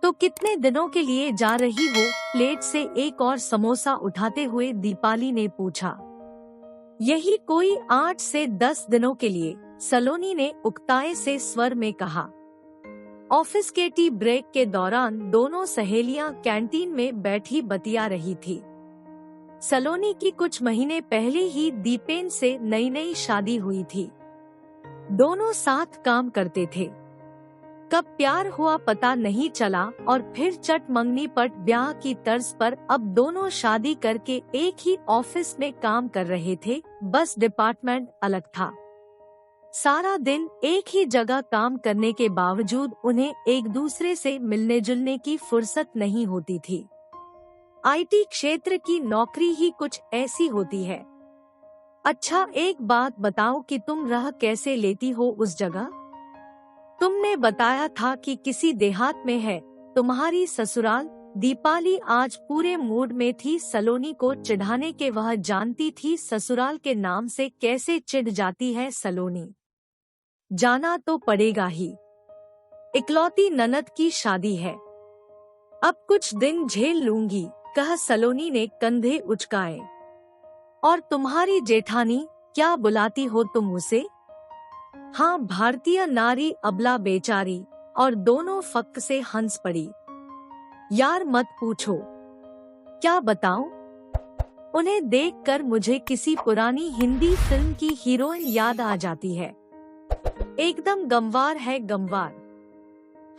तो कितने दिनों के लिए जा रही हो? प्लेट से एक और समोसा उठाते हुए दीपाली ने पूछा। यही कोई 8 से 10 दिनों के लिए, सलोनी ने उकताए से स्वर में कहा। ऑफिस के टी ब्रेक के दौरान दोनों सहेलियां कैंटीन में बैठी बतिया रही थी। सलोनी की कुछ महीने पहले ही दीपेन से नई शादी हुई थी। दोनों साथ काम करते थे। कब प्यार हुआ पता नहीं चला और फिर चट मंगनी पट ब्याह की तर्ज पर अब दोनों शादी करके एक ही ऑफिस में काम कर रहे थे, बस डिपार्टमेंट अलग था। सारा दिन एक ही जगह काम करने के बावजूद उन्हें एक दूसरे से मिलने जुलने की फुर्सत नहीं होती थी। आईटी क्षेत्र की नौकरी ही कुछ ऐसी होती है। अच्छा, एक बात बताओ कि तुम रह कैसे लेती हो उस जगह? तुमने बताया था कि किसी देहात में है तुम्हारी ससुराल। दीपाली आज पूरे मूड में थी सलोनी को चिढ़ाने के। वह जानती थी ससुराल के नाम से कैसे चिढ़ जाती है सलोनी। जाना तो पड़ेगा ही, इकलौती ननद की शादी है। अब कुछ दिन झेल लूंगी, कहा सलोनी ने कंधे उचकाए। और तुम्हारी जेठानी, क्या बुलाती हो तुम उसे? हाँ, भारतीय नारी अबला बेचारी। और दोनों फक से हंस पड़ी। यार मत पूछो, क्या बताऊं? उन्हें देखकर मुझे किसी पुरानी हिंदी फिल्म की हीरोइन याद आ जाती है। एकदम गंवार है, गंवार।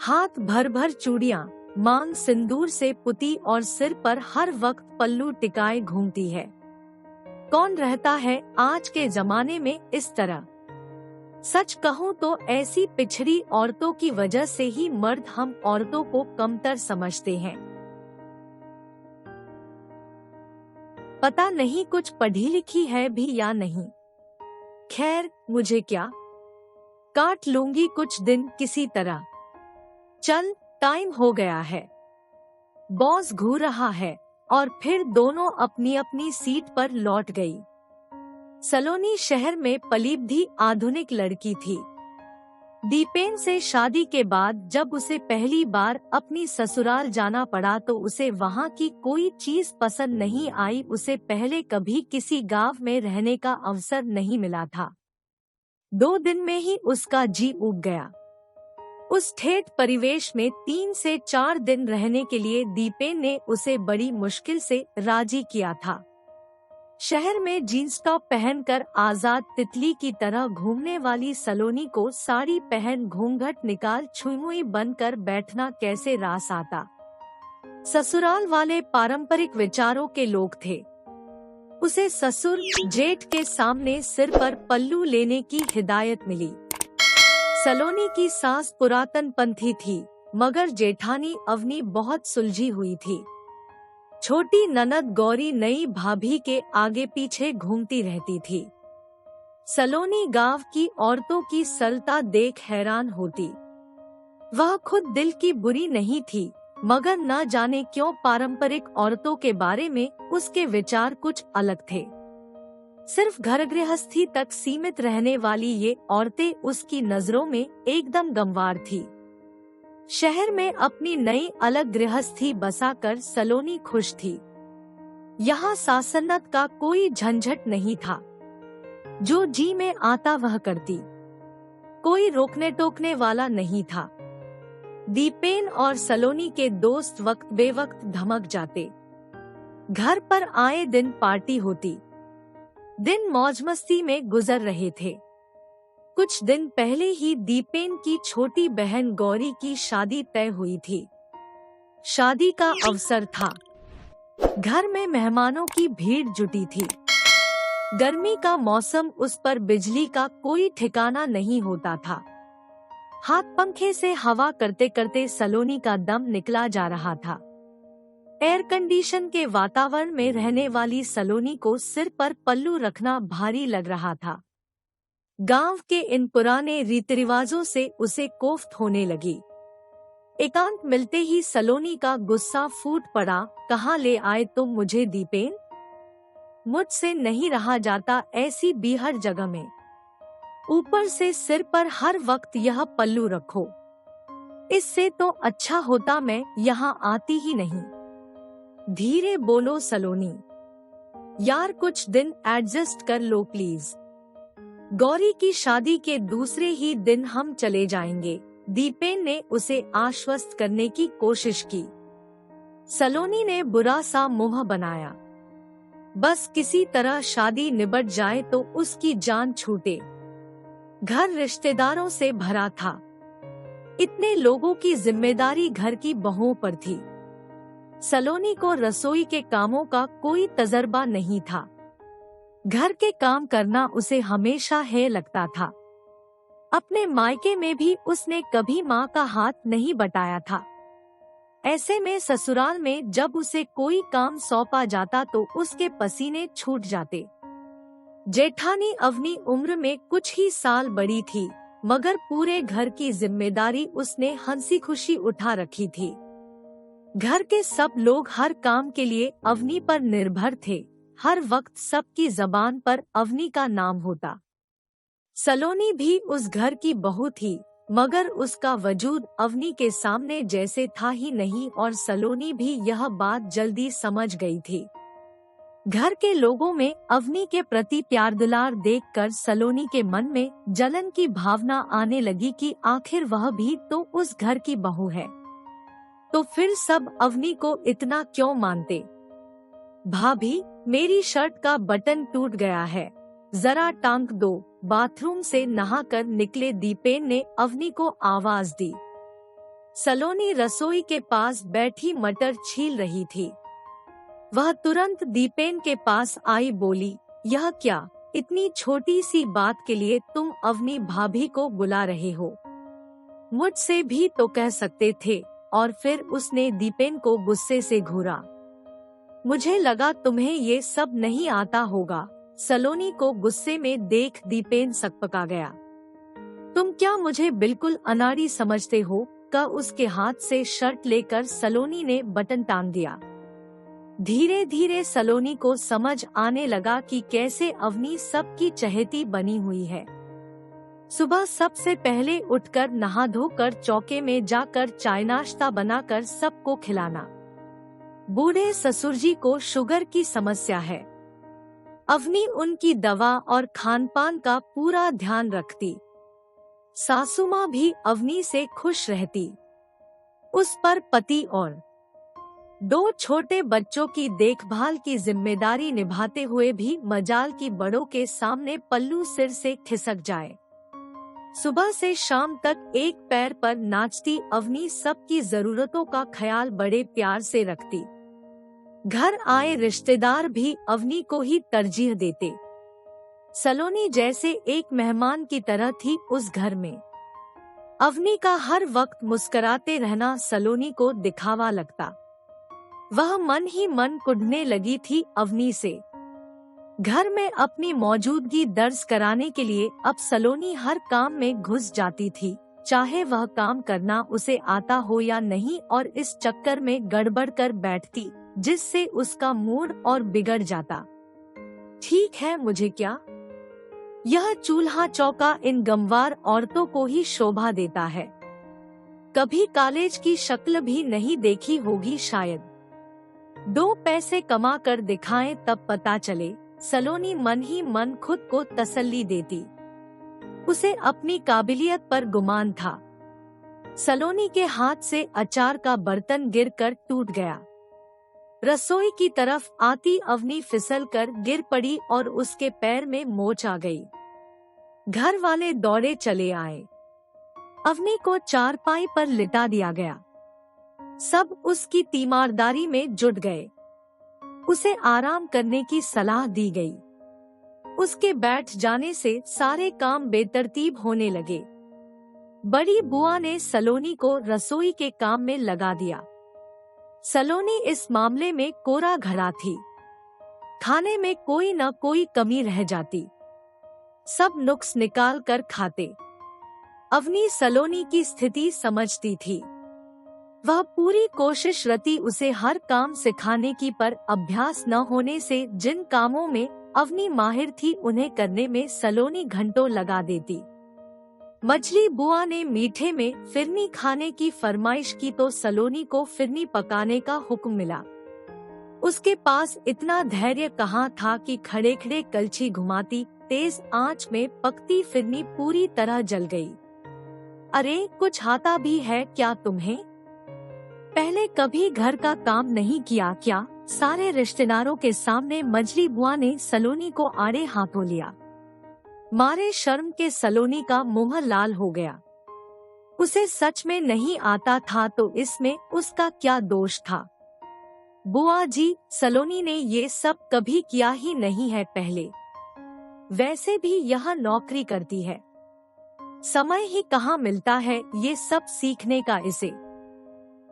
हाथ भर भर चूड़ियां, मांग सिंदूर से पुती और सिर पर हर वक्त पल्लू टिकाए घूमती है। कौन रहता है आज के जमाने में इस तरह? सच कहूँ तो ऐसी पिछड़ी औरतों की वजह से ही मर्द हम औरतों को कमतर समझते हैं। पता नहीं कुछ पढ़ी लिखी है भी या नहीं। खैर, मुझे क्या, काट लूंगी कुछ दिन किसी तरह। चल, टाइम हो गया है। बॉस घूर रहा है। और फिर दोनों अपनी अपनी सीट पर लौट गई। सलोनी शहर में पली-बढ़ी आधुनिक लड़की थी। दीपेन से शादी के बाद जब उसे पहली बार अपनी ससुराल जाना पड़ा तो उसे वहाँ की कोई चीज पसंद नहीं आई। उसे पहले कभी किसी गांव में रहने का अवसर नहीं मिला था। 2 दिन में ही उसका जी उब गया। उस ठेठ परिवेश में 3 से 4 दिन रहने के लिए दीपेन ने उसे बड़ी मुश्किल से राजी किया था। शहर में जींस टॉप पहनकर आजाद तितली की तरह घूमने वाली सलोनी को साड़ी पहन घूंघट निकाल छुईमुई बनकर बैठना कैसे रास आता। ससुराल वाले पारंपरिक विचारों के लोग थे। उसे ससुर जेठ के सामने सिर पर पल्लू लेने की हिदायत मिली। सलोनी की सास पुरातन पंथी थी, मगर जेठानी अवनी बहुत सुलझी हुई थी। छोटी ननद गौरी नई भाभी के आगे पीछे घूमती रहती थी। सलोनी गांव की औरतों की सरलता देख हैरान होती। वह खुद दिल की बुरी नहीं थी, मगर न जाने क्यों पारंपरिक औरतों के बारे में उसके विचार कुछ अलग थे। सिर्फ घर गृहस्थी तक सीमित रहने वाली ये औरतें उसकी नजरों में एकदम गंवार थी। शहर में अपनी नई अलग गृहस्थी बसाकर सलोनी खुश थी। यहाँ सासन्नत का कोई झंझट नहीं था। जो जी में आता वह करती, कोई रोकने टोकने वाला नहीं था। दीपेन और सलोनी के दोस्त वक्त बेवक्त धमक जाते। घर पर आए दिन पार्टी होती। दिन मौज मस्ती में गुजर रहे थे। कुछ दिन पहले ही दीपेन की छोटी बहन गौरी की शादी तय हुई थी। शादी का अवसर था। घर में मेहमानों की भीड़ जुटी थी। गर्मी का मौसम, उस पर बिजली का कोई ठिकाना नहीं होता था। हाथ पंखे से हवा करते करते सलोनी का दम निकला जा रहा था। एयर कंडीशन के वातावरण में रहने वाली सलोनी को सिर पर पल्लू रखना भारी लग रहा था। गांव के इन पुराने रीति रिवाजों से उसे कोफ्त होने लगी। एकांत मिलते ही सलोनी का गुस्सा फूट पड़ा। कहाँ ले आए तुम मुझे दीपेन? मुझसे नहीं रहा जाता ऐसी बीहड़ जगह में। ऊपर से सिर पर हर वक्त यह पल्लू रखो। इससे तो अच्छा होता मैं यहाँ आती ही नहीं। धीरे बोलो सलोनी, यार कुछ दिन एडजस्ट कर लो प्लीज। गौरी की शादी के दूसरे ही दिन हम चले जाएंगे, दीपेन ने उसे आश्वस्त करने की कोशिश की। सलोनी ने बुरा सा मुंह बनाया। बस किसी तरह शादी निबट जाए तो उसकी जान छूटे। घर रिश्तेदारों से भरा था। इतने लोगों की जिम्मेदारी घर की बहुओं पर थी। सलोनी को रसोई के कामों का कोई तजर्बा नहीं था। घर के काम करना उसे हमेशा है लगता था। अपने मायके में भी उसने कभी माँ का हाथ नहीं बटाया था। ऐसे में ससुराल में जब उसे कोई काम सौंपा जाता तो उसके पसीने छूट जाते। जेठानी अवनी उम्र में कुछ ही साल बड़ी थी, मगर पूरे घर की जिम्मेदारी उसने हंसी खुशी उठा रखी थी। घर के सब लोग हर काम के लिए अवनी पर निर्भर थे। हर वक्त सबकी जबान पर अवनी का नाम होता। सलोनी भी उस घर की बहू थी, मगर उसका वजूद अवनी के सामने जैसे था ही नहीं, और सलोनी भी यह बात जल्दी समझ गई थी। घर के लोगों में अवनी के प्रति प्यार दुलार देखकर सलोनी के मन में जलन की भावना आने लगी कि आखिर वह भी तो उस घर की बहू है, तो फिर सब अवनी को इतना क्यों मानते। भाभी, मेरी शर्ट का बटन टूट गया है, जरा टांग दो। बाथरूम से नहाकर निकले दीपेन ने अवनी को आवाज दी। सलोनी रसोई के पास बैठी मटर छील रही थी। वह तुरंत दीपेन के पास आई, बोली, यह क्या, इतनी छोटी सी बात के लिए तुम अवनी भाभी को बुला रहे हो? मुझसे भी तो कह सकते थे। और फिर उसने दीपेन को गुस्से से घूरा। मुझे लगा तुम्हें ये सब नहीं आता होगा। सलोनी को गुस्से में देख दीपेन सकपका गया। तुम क्या मुझे बिल्कुल अनाड़ी समझते हो? का उसके हाथ से शर्ट लेकर सलोनी ने बटन टांग दिया। धीरे धीरे सलोनी को समझ आने लगा कि कैसे अवनी सबकी चहेती बनी हुई है। सुबह सबसे पहले उठकर नहा धोकर चौके में जाकर चाय नाश्ता बनाकर सबको खिलाना। बूढ़े ससुर जी को शुगर की समस्या है। अवनी उनकी दवा और खानपान का पूरा ध्यान रखती। सासू माँ भी अवनी से खुश रहती। उस पर पति और 2 छोटे बच्चों की देखभाल की जिम्मेदारी निभाते हुए भी मजाल की बड़ों के सामने पल्लू सिर से खिसक जाए। सुबह से शाम तक एक पैर पर नाचती अवनी सबकी जरूरतों का ख्याल बड़े प्यार से रखती। घर आए रिश्तेदार भी अवनी को ही तरजीह देते। सलोनी जैसे एक मेहमान की तरह थी उस घर में। अवनी का हर वक्त मुस्कुराते रहना सलोनी को दिखावा लगता। वह मन ही मन कुढ़ने लगी थी अवनी से। घर में अपनी मौजूदगी दर्ज कराने के लिए अब सलोनी हर काम में घुस जाती थी, चाहे वह काम करना उसे आता हो या नहीं, और इस चक्कर में गड़बड़ कर बैठती, जिससे उसका मूड और बिगड़ जाता। ठीक है, मुझे क्या, यह चूल्हा चौका इन गमवार औरतों को ही शोभा देता है। कभी कॉलेज की शक्ल भी नहीं देखी होगी शायद। 2 पैसे कमा कर दिखाएं तब पता चले। सलोनी मन ही मन खुद को तसल्ली देती। उसे अपनी काबिलियत पर गुमान था। सलोनी के हाथ से अचार का बर्तन गिरकर टूट गया। रसोई की तरफ आती अवनी फिसलकर गिर पड़ी और उसके पैर में मोच आ गई। घर वाले दौड़े चले आए। अवनी को चारपाई पर लिटा दिया गया। सब उसकी तीमारदारी में जुट गए। उसे आराम करने की सलाह दी गई। उसके बैठ जाने से सारे काम बेतरतीब होने लगे। बड़ी बुआ ने सलोनी को रसोई के काम में लगा दिया। सलोनी इस मामले में कोरा घड़ा थी। खाने में कोई न कोई कमी रह जाती। सब नुक्स निकाल कर खाते। अवनी सलोनी की स्थिति समझती थी। वह पूरी कोशिश रती उसे हर काम सिखाने की, पर अभ्यास न होने से जिन कामों में अवनी माहिर थी उन्हें करने में सलोनी घंटों लगा देती। मछली बुआ ने मीठे में फिरनी खाने की फरमाइश की तो सलोनी को फिरनी पकाने का हुक्म मिला। उसके पास इतना धैर्य कहाँ था कि खड़े खड़े कलछी घुमाती तेज आंच में पकती फिरनी पूरी तरह जल गई। अरे कुछ आता भी है क्या तुम्हें? पहले कभी घर का काम नहीं किया क्या? सारे रिश्तेदारों के सामने मछली बुआ ने सलोनी को आड़े हाथों लिया। मारे शर्म के सलोनी का मुंह लाल हो गया। उसे सच में नहीं आता था तो इसमें उसका क्या दोष था? बुआ जी, सलोनी ने ये सब कभी किया ही नहीं है पहले। वैसे भी यह नौकरी करती है, समय ही कहाँ मिलता है ये सब सीखने का इसे।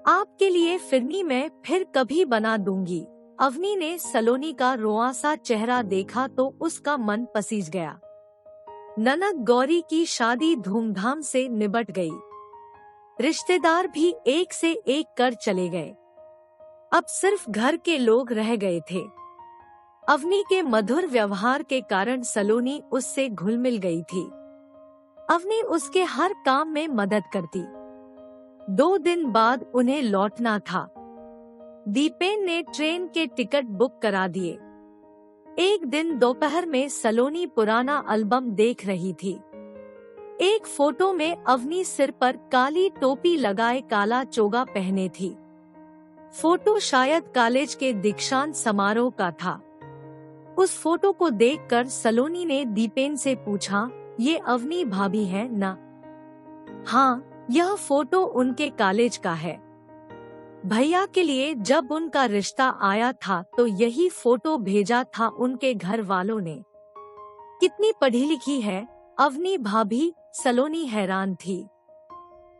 आपके लिए फिरनी मैं फिर कभी बना दूंगी। अवनी ने सलोनी का रोआ सा चेहरा देखा तो उसका मन पसीज गया। ननद गौरी की शादी धूमधाम से निबट गई। रिश्तेदार भी एक से एक कर चले गए। अब सिर्फ घर के लोग रह गए थे। अवनी के मधुर व्यवहार के कारण सलोनी उससे घुल मिल गई थी। अवनी उसके हर काम में मदद करती। 2 दिन बाद उन्हें लौटना था। दीपेन ने ट्रेन के टिकट बुक करा दिए। एक दिन दोपहर में सलोनी पुराना एल्बम देख रही थी। एक फोटो में अवनी सिर पर काली टोपी लगाए काला चोगा पहने थी। फोटो शायद कॉलेज के दीक्षांत समारोह का था। उस फोटो को देखकर सलोनी ने दीपेन से पूछा, ये अवनी भाभी है ना? हाँ, यह फोटो उनके कॉलेज का है। भैया के लिए जब उनका रिश्ता आया था तो यही फोटो भेजा था उनके घर वालों ने। कितनी पढ़ी लिखी है अवनी भाभी? सलोनी हैरान थी।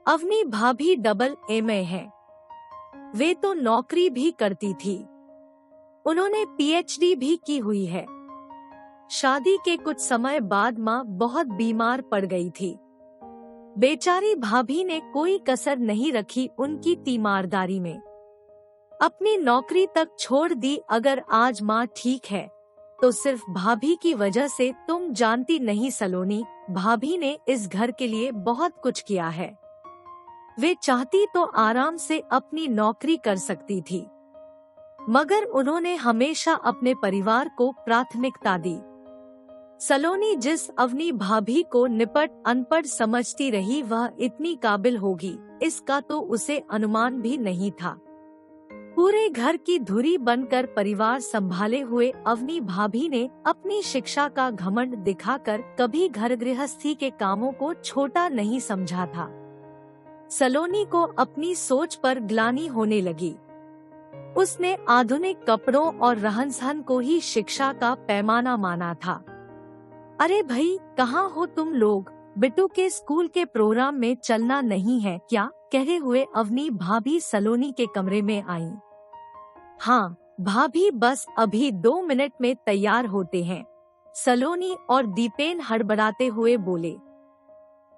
अवनी भाभी AA है। वे तो नौकरी भी करती थी। उन्होंने PhD भी की हुई है। शादी के कुछ समय बाद माँ बहुत बीमार पड़ गई थी। बेचारी भाभी ने कोई कसर नहीं रखी उनकी तीमारदारी में। अपनी नौकरी तक छोड़ दी। अगर आज माँ ठीक है तो सिर्फ भाभी की वजह से। तुम जानती नहीं सलोनी, भाभी ने इस घर के लिए बहुत कुछ किया है। वे चाहती तो आराम से अपनी नौकरी कर सकती थी, मगर उन्होंने हमेशा अपने परिवार को प्राथमिकता दी। सलोनी जिस अवनी भाभी को निपट अनपढ़ समझती रही वह इतनी काबिल होगी इसका तो उसे अनुमान भी नहीं था। पूरे घर की धुरी बनकर परिवार संभाले हुए अवनी भाभी ने अपनी शिक्षा का घमंड दिखाकर कभी घर गृहस्थी के कामों को छोटा नहीं समझा था। सलोनी को अपनी सोच पर ग्लानि होने लगी। उसने आधुनिक कपड़ों और रहन सहन को ही शिक्षा का पैमाना माना था। अरे भाई, कहाँ हो तुम लोग? बिट्टू के स्कूल के प्रोग्राम में चलना नहीं है क्या? कहते हुए अवनी भाभी सलोनी के कमरे में आई। हाँ भाभी, बस अभी 2 मिनट में तैयार होते हैं। सलोनी और दीपेन हड़बड़ाते हुए बोले।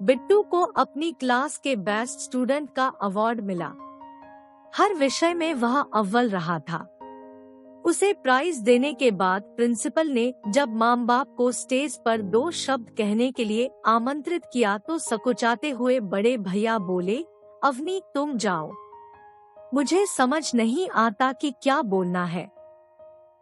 बिट्टू को अपनी क्लास के बेस्ट स्टूडेंट का अवार्ड मिला। हर विषय में वह अव्वल रहा था। उसे प्राइज देने के बाद प्रिंसिपल ने जब माँ बाप को स्टेज पर 2 शब्द कहने के लिए आमंत्रित किया तो सकुचाते हुए बड़े भैया बोले, अवनी तुम जाओ, मुझे समझ नहीं आता कि क्या बोलना है।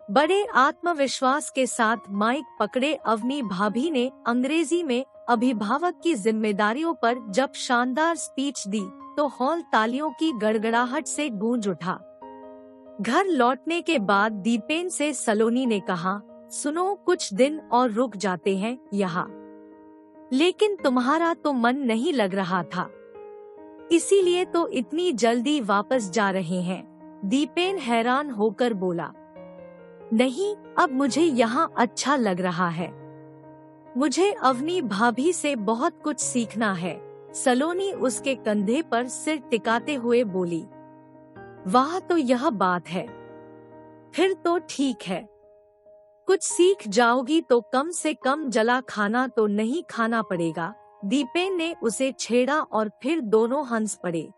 बड़े आत्मविश्वास के साथ माइक पकड़े अवनी भाभी ने अंग्रेजी में अभिभावक की जिम्मेदारियों पर जब शानदार स्पीच दी तो हॉल तालियों की गड़गड़ाहट से गूंज उठा। घर लौटने के बाद दीपेन से सलोनी ने कहा, सुनो, कुछ दिन और रुक जाते हैं यहाँ। लेकिन तुम्हारा तो मन नहीं लग रहा था, इसीलिए तो इतनी जल्दी वापस जा रहे हैं। दीपेन हैरान होकर बोला, नहीं, अब मुझे यहाँ अच्छा लग रहा है। मुझे अवनी भाभी से बहुत कुछ सीखना है। सलोनी उसके कंधे पर सिर टिकाते हुए बोली, वाह, तो यह बात है। फिर तो ठीक है, कुछ सीख जाओगी तो कम से कम जला खाना तो नहीं खाना पड़ेगा। दीपेन ने उसे छेड़ा और फिर दोनों हंस पड़े।